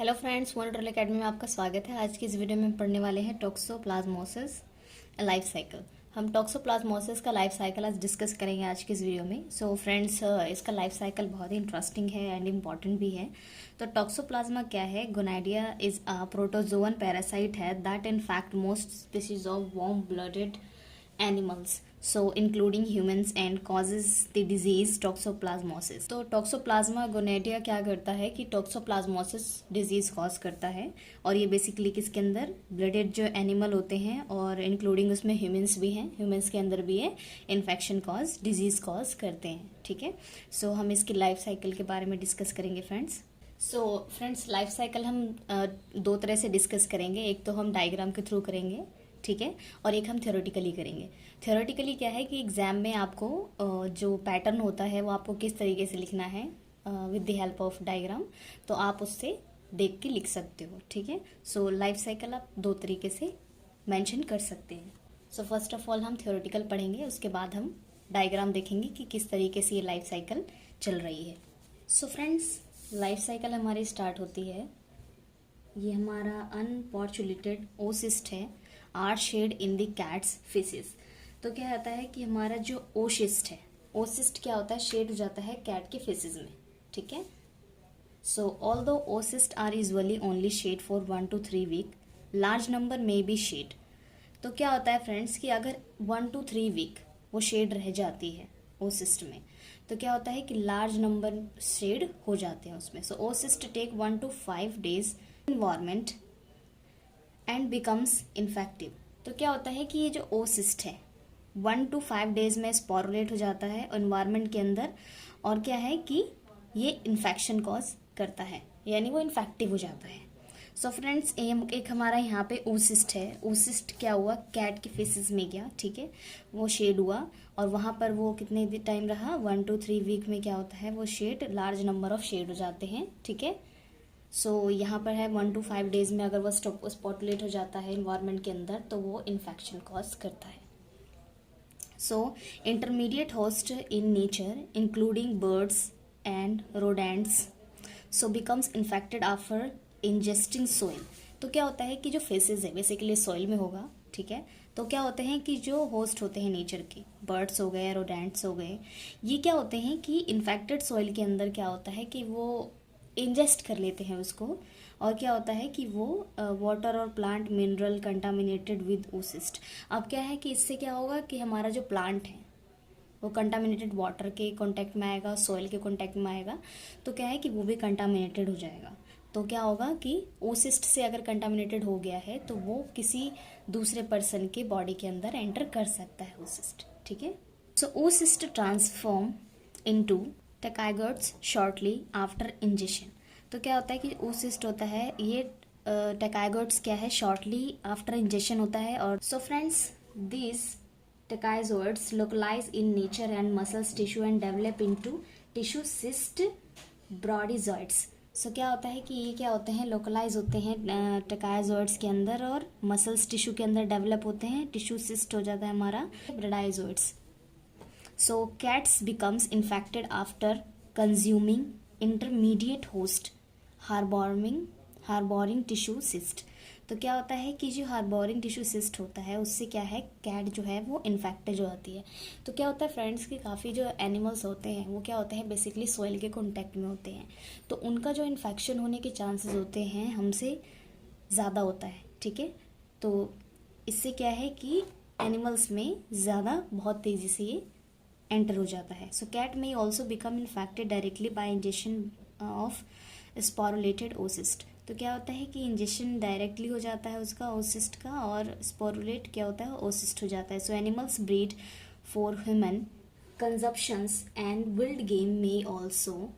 Hello friends, मोनोट्रोल academy में आपका स्वागत है। आज की इस वीडियो में हम पढ़ने वाले हैं टॉक्सोप्लाज्मोसिस लाइफ साइकिल। हम टॉक्सोप्लाज्मोसिस का लाइफ साइकिल आज डिस्कस करेंगे आज की इस वीडियो में। सो फ्रेंड्स, इसका लाइफ साइकिल बहुत ही इंटरेस्टिंग है एंड इम्पॉर्टेंट भी है। तो टॉक्सोप्लाज्मा क्या है? गोनाइडिया इज अ प्रोटोजोअन पैरासाइट है that in fact most species of warm blooded animals, so including humans, and causes the disease toxoplasmosis। तो टॉक्सोप्लाज्मा गोनेडिया क्या करता है कि टॉक्सोप्लाज्मोसिस डिजीज कॉज करता है, और ये बेसिकली किसके अंदर, ब्लडेड जो एनिमल होते हैं और इंक्लूडिंग उसमें ह्यूमंस भी हैं, ह्यूमंस के अंदर भी ये इन्फेक्शन कॉज, डिजीज कॉज करते हैं। ठीक है, सो हम इसकी लाइफ साइकिल के बारे में डिस्कस करेंगे फ्रेंड्स। सो फ्रेंड्स, लाइफ साइकिल हम दो तरह से डिस्कस करेंगे। एक तो हम डायग्राम के थ्रू करेंगे, ठीक है, और एक हम थ्योरेटिकली करेंगे। थ्योरेटिकली क्या है कि एग्जाम में आपको जो पैटर्न होता है वो आपको किस तरीके से लिखना है with the help of diagram, तो आप उससे देख के लिख सकते हो। ठीक है, सो लाइफ साइकिल आप दो तरीके से मेंशन कर सकते हैं। सो फर्स्ट ऑफ ऑल हम थ्योरेटिकल पढ़ेंगे, उसके बाद हम डायग्राम देखेंगे कि किस तरीके से ये लाइफ साइकिल चल रही है। सो फ्रेंड्स, लाइफ साइकिल हमारी स्टार्ट होती है, ये हमारा अनपॉर्चुलेटेड ओसिस्ट है, are shed in the cats faeces. तो क्या होता है कि हमारा जो ओसिस्ट है, ओसिस्ट क्या होता है, शेड हो जाता है कैट के फेसेस में। ठीक है, so although oocyst are usually only shed for 1 to 3 week, large number में बी शेड। तो क्या होता है फ्रेंड्स कि अगर 1 to 3 वीक वो शेड रह जाती है ओसिस्ट में, तो क्या होता है कि लार्ज नंबर शेड हो जाते हैं उसमें। So oocyst take 1 to 5 days environment and becomes infective. तो क्या होता है कि ये जो ओसिस्ट है 1 to 5 days में स्पोरुलेट हो जाता है एनवायरनमेंट के अंदर, और क्या है कि ये इन्फेक्शन कॉज करता है, यानी वो इन्फेक्टिव हो जाता है। सो फ्रेंड्स, एक हमारा यहाँ पे ओसिस्ट है, ओसिस्ट क्या हुआ, कैट के फेसेस में गया, ठीक है, वो शेड हुआ, और वहाँ पर वो कितने टाइम रहा, 1 to 3 वीक में क्या होता है, वो shed, large number of shed हो जाते हैं। ठीक है, सो यहाँ पर है 1 to 5 days में अगर वो स्पॉटुलेट हो जाता है इन्वायरमेंट के अंदर, तो वो इन्फेक्शन कॉज करता है। So intermediate host in nature including birds and rodents so becomes infected after ingesting soil. तो क्या होता है कि जो फेसेस है बेसिकली सॉइल में होगा, ठीक है, तो क्या होते हैं कि जो होस्ट होते हैं नेचर के, बर्ड्स हो गए, रोडेंट्स हो गए, ये क्या होते हैं कि इन्फेक्टेड सॉइल के अंदर क्या होता है कि वो इंजेस्ट कर लेते हैं उसको, और क्या होता है कि वो वाटर और प्लांट मिनरल कंटामिनेटेड विद ओसिस्ट। अब क्या है कि इससे क्या होगा कि हमारा जो प्लांट है वो कंटामिनेटेड वाटर के कांटेक्ट में आएगा, सॉइल के कांटेक्ट में आएगा, तो क्या है कि वो भी कंटामिनेटेड हो जाएगा। तो क्या होगा कि ओसिस्ट से अगर कंटामिनेटेड हो गया है तो वो किसी दूसरे पर्सन के बॉडी के अंदर एंटर कर सकता है ओसिस्ट। ठीक है, so oocyst transform into tachyzoites shortly after injection. तो क्या होता है कि ओसिस्ट होता है, ये टेकाइगर्ट्स क्या है, शॉर्टली आफ्टर इंजेक्शन होता है। और so friends, this tachyzoites localize in nature and muscles tissue and develop into tissue cyst bradyzoites. So क्या होता है कि ये क्या होते हैं, लोकलाइज होते हैं टेकाइजोइड्स के अंदर और मसल्स टिश्यू के अंदर डेवलप होते हैं, टिश्यू सिस्ट हो जाता है हमारा ब्रॉडीजॉइड्स। So cats becomes infected after consuming intermediate host harboring tissue cyst। तो क्या होता है कि जो हार्बोरिंग टिश्यू सिस्ट होता है उससे क्या है, कैट जो है वो इन्फेक्टेड हो जाती है। तो क्या होता है फ्रेंड्स कि काफ़ी जो एनिमल्स होते हैं वो क्या होते हैं, बेसिकली सॉइल के कॉन्टेक्ट में होते हैं, तो उनका जो इन्फेक्शन होने के चांसेस होते हैं हमसे ज़्यादा होता है। ठीक है, तो इससे क्या है कि एनिमल्स में ज़्यादा बहुत तेज़ी से ये एंटर हो जाता है। सो कैट में also become infected directly by injection of sporulated oocyst. तो क्या होता है कि इंजेक्शन डायरेक्टली हो जाता है उसका ओसिस्ट का, और स्पोरुलेट क्या होता है, ओसिस्ट हो जाता है। So animals breed for human consumptions and wild game में also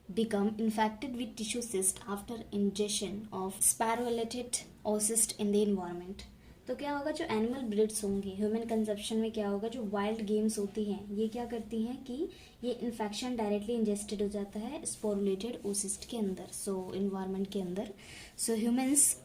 become infected with tissue cyst after ingestion of sporulated oocyst in the environment। तो क्या होगा, जो एनिमल ब्रीड्स होंगे ह्यूमन कंजप्शन में क्या होगा, जो वाइल्ड गेम्स होती हैं ये क्या करती हैं कि ये इन्फेक्शन डायरेक्टली इंजेस्टेड हो जाता है स्पोरुलेटेड ओसिस्ट के अंदर, सो इन्वायरमेंट के अंदर। So humans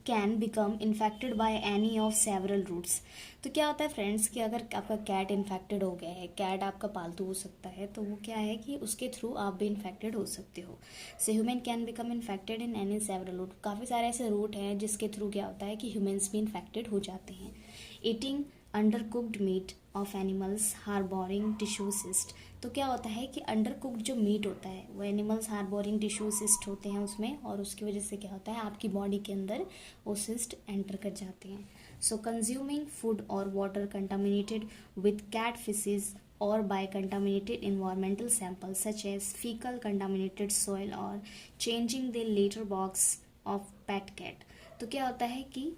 can become infected by any of several routes. तो क्या होता है फ्रेंड्स कि अगर आपका कैट इन्फेक्टेड हो गया है, कैट आपका पालतू हो सकता है, तो वो क्या है कि उसके थ्रू आप भी इन्फेक्टेड हो सकते हो। So human can become infected in any several route. काफ़ी सारे ऐसे रूट हैं जिसके थ्रू क्या होता है कि ह्यूमन्स भी इन्फेक्टेड हो जाते हैं। Eating undercooked meat of animals harbouring tissue cyst. तो क्या होता है कि अंडर कुक्ड जो मीट होता है वो एनिमल्स हार्बोरिंग टिश्यू सिस्ट होते हैं उसमें, और उसकी वजह से क्या होता है आपकी बॉडी के अंदर वो सिस्ट एंटर कर जाते हैं। सो कंज्यूमिंग फूड और water contaminated with cat faeces और by contaminated environmental samples such as fecal contaminated soil और changing the litter box of pet cat। तो क्या होता है कि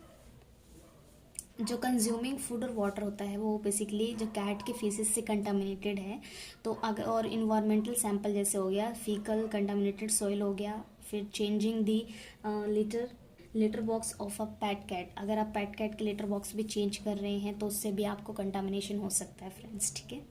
जो कंज्यूमिंग फूड और वाटर होता है वो बेसिकली जो कैट के फीसेस से कंटामिनेटेड है, तो अगर और इन्वायरमेंटल सैंपल जैसे हो गया, फीकल कंटामिनेटेड सॉइल हो गया, फिर changing the litter box of a pet cat. अगर आप पेट कैट के लिटर बॉक्स भी चेंज कर रहे हैं तो उससे भी आपको कंटामिनेशन हो सकता है फ्रेंड्स, ठीक है।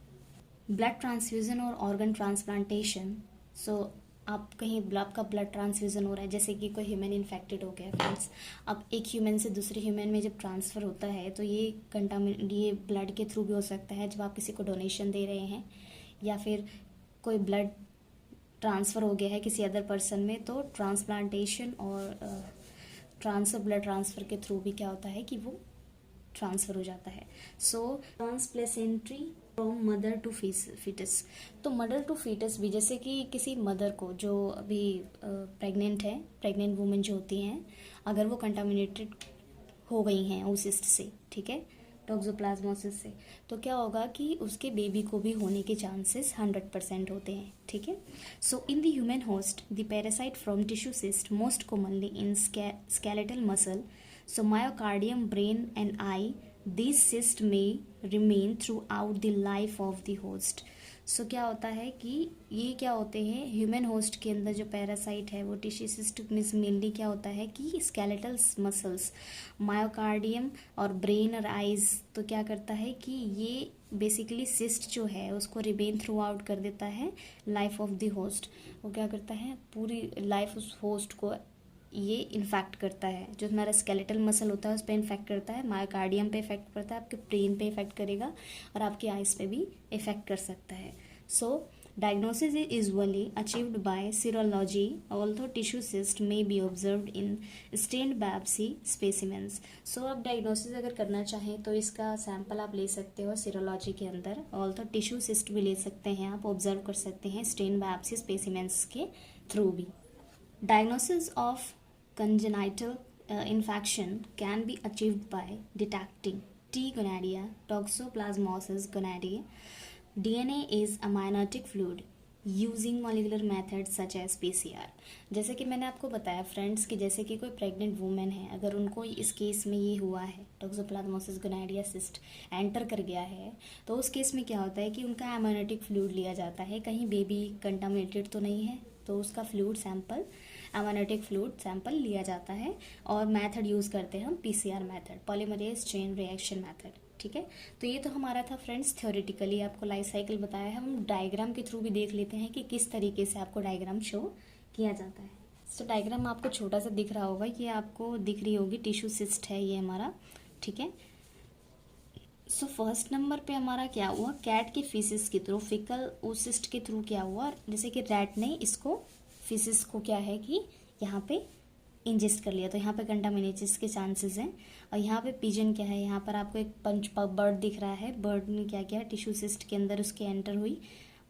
ब्लड ट्रांसफ्यूज़न और ऑर्गन ट्रांसप्लांटेशन। सो आप कहीं आपका ब्लड ट्रांसफ्यूज़न हो रहा है, जैसे कि कोई ह्यूमन इन्फेक्टेड हो गया फ्रेंड्स, अब एक ह्यूमन से दूसरे ह्यूमन में जब ट्रांसफ़र होता है तो ये ब्लड के थ्रू भी हो सकता है जब आप किसी को डोनेशन दे रहे हैं, या फिर कोई ब्लड ट्रांसफ़र हो गया है किसी अदर पर्सन में, तो ट्रांसप्लांटेशन और ब्लड ट्रांसफ़र के थ्रू भी क्या होता है कि वो ट्रांसफ़र हो जाता है। सो ट्रांसप्लेसेंट्री फ्रॉम मदर टू फीटस। तो मदर टू फीटस भी, जैसे कि किसी मदर को जो अभी प्रेग्नेंट है, प्रेग्नेंट वुमेन जो होती हैं, अगर वो कंटामिनेटेड हो गई हैं उस सिस्ट से, ठीक है, टॉक्सोप्लाज्मोसिस से, तो क्या होगा कि उसके बेबी को भी होने के चांसेस 100% होते हैं, ठीक है। So in the human host the parasite from tissue cyst most commonly in skeletal muscle, so myocardium, brain and eye, these cysts may remain throughout the life of the host। so क्या होता है कि ये क्या होते हैं human host के अंदर जो पैरासाइट है वो टिश्यू सिस्ट मीन्स मेनली क्या होता है कि स्केलेटल मसल्स, मायोकार्डियम और ब्रेन और आइज, तो क्या करता है कि ये बेसिकली सिस्ट जो है उसको रिमेन थ्रू आउट कर देता है लाइफ ऑफ द होस्ट। वो क्या करता है पूरी लाइफ उस होस्ट को ये इन्फेक्ट करता है। जो हमारा स्केलेटल मसल होता है उस पर इन्फेक्ट करता है, मायोकार्डियम पे इफेक्ट करता है, आपके ब्रेन पे इफेक्ट करेगा और आपकी आइज पे भी इफेक्ट कर सकता है। So diagnosis is usually achieved by serology, although tissue cyst may be observed in stained biopsy specimens. So आप डायग्नोसिस अगर करना चाहें तो इसका सैंपल आप ले सकते हो सीरोलॉजी के अंदर, ऑल्दो टिश्यू सिस्ट भी ले सकते हैं, आप ऑब्जर्व कर सकते हैं स्टेन्ड बायोप्सी स्पेसिमेंस के थ्रू भी। Diagnosis of congenital infection can be achieved by detecting T. gonorrhea, Toxoplasmosis gonorrhoeae. DNA is a amniotic fluid using molecular method such as PCR। जैसे कि मैंने आपको बताया फ्रेंड्स कि जैसे कि कोई प्रेग्नेंट वुमेन है, अगर उनको इस केस में ये हुआ है टॉक्सोप्लाज्मोसिस गोनोरिया सिस्ट एंटर कर गया है, तो उस केस में क्या होता है कि उनका एमोनेटिक फ्लूइड लिया जाता है, कहीं बेबी कंटामिनेटेड तो नहीं है, तो उसका फ्लूइड सैंपल, एमोनेटिक फ्लूइड सैंपल लिया जाता है और मेथड यूज़ करते हैं हम PCR method, polymerase chain reaction method, ठीक है। तो ये तो हमारा था फ्रेंड्स थ्योरेटिकली आपको लाइफ साइकिल बताया है। हम डायग्राम के थ्रू भी देख लेते हैं कि किस तरीके से आपको डायग्राम शो किया जाता है। तो डायग्राम आपको छोटा सा दिख रहा होगा, ये आपको दिख रही होगी टिश्यू सिस्ट है ये हमारा, ठीक है। सो फर्स्ट नंबर पे हमारा क्या हुआ, कैट के फीसिस के थ्रू, फिकल ओसिस्ट के थ्रू क्या हुआ, जैसे कि रैट ने इसको फीसिस को क्या है कि यहाँ पे इंजेस्ट कर लिया, तो यहाँ पे कंटामिनेशन के चांसेस हैं। और यहाँ पे पिजन क्या है, यहाँ पर आपको एक पंच बर्ड दिख रहा है, बर्ड ने क्या किया टिश्यू सिस्ट के अंदर उसके एंटर हुई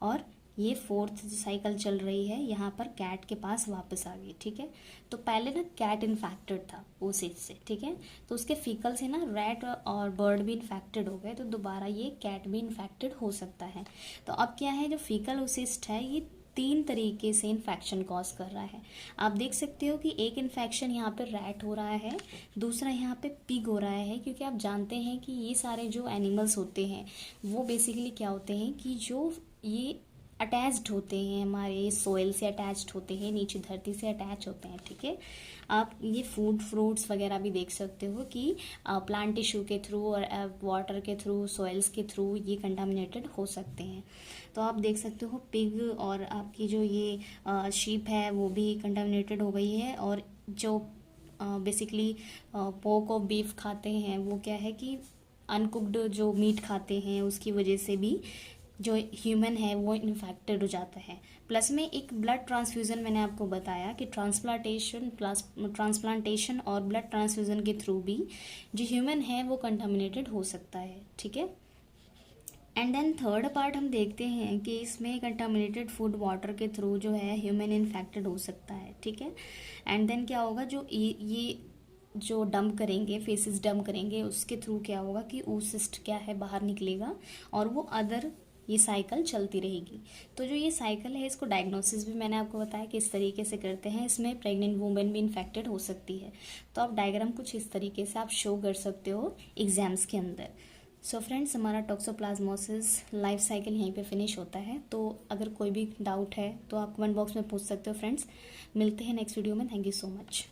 और ये फोर्थ साइकिल चल रही है, यहाँ पर कैट के पास वापस आ गई, ठीक है। तो पहले ना कैट इन्फेक्टेड था वो सिस्ट से, ठीक है, तो उसके फीकल से ना रैट और बर्ड भी इन्फेक्टेड हो गए, तो दोबारा ये कैट भी इन्फेक्टेड हो सकता है। तो अब क्या है, जो फीकल ओसिस्ट है ये 3 तरीके से इन्फेक्शन कॉज कर रहा है। आप देख सकते हो कि एक इन्फेक्शन यहाँ पे रैट हो रहा है, दूसरा यहाँ पे पिग हो रहा है, क्योंकि आप जानते हैं कि ये सारे जो एनिमल्स होते हैं वो बेसिकली क्या होते हैं कि जो ये अटैच्ड होते हैं, हमारे सोइल से अटैच्ड होते हैं, नीचे धरती से अटैच होते हैं, ठीक है। आप ये फूड फ्रूट्स वगैरह भी देख सकते हो कि प्लांट टिश्यू के थ्रू और वाटर के थ्रू, सॉइल्स के थ्रू ये कंटामिनेटेड हो सकते हैं। तो आप देख सकते हो पिग और आपकी जो ये शीप है वो भी कंटामिनेटेड हो गई है, और जो बेसिकली पोर्क और बीफ खाते हैं, वो क्या है कि अनकुक्ड जो मीट खाते हैं उसकी वजह से भी जो ह्यूमन है वो इन्फेक्टेड हो जाता है। प्लस में एक ब्लड ट्रांसफ्यूज़न मैंने आपको बताया कि ट्रांसप्लांटेशन और ब्लड ट्रांसफ्यूज़न के थ्रू भी जो ह्यूमन है वो कंटामिनेटेड हो सकता है, ठीक है। एंड देन थर्ड पार्ट हम देखते हैं कि इसमें कंटामिनेटेड फूड वाटर के थ्रू जो है ह्यूमन इन्फेक्टेड हो सकता है, ठीक है। एंड देन क्या होगा, जो ये जो डंप करेंगे, फेसिस डंप करेंगे, उसके थ्रू क्या होगा कि oocyst क्या है बाहर निकलेगा और वो अदर ये साइकिल चलती रहेगी। तो जो ये साइकिल है इसको डायग्नोसिस भी मैंने आपको बताया कि इस तरीके से करते हैं। इसमें प्रेग्नेंट वुमेन भी इन्फेक्टेड हो सकती है। तो आप डायग्राम कुछ इस तरीके से आप शो कर सकते हो एग्जाम्स के अंदर। सो फ्रेंड्स, हमारा टॉक्सोप्लाज्मोसिस लाइफ साइकिल यहीं पे फिनिश होता है। तो अगर कोई भी डाउट है तो आप कमेंट बॉक्स में पूछ सकते हो फ्रेंड्स। मिलते हैं नेक्स्ट वीडियो में। Thank you so much.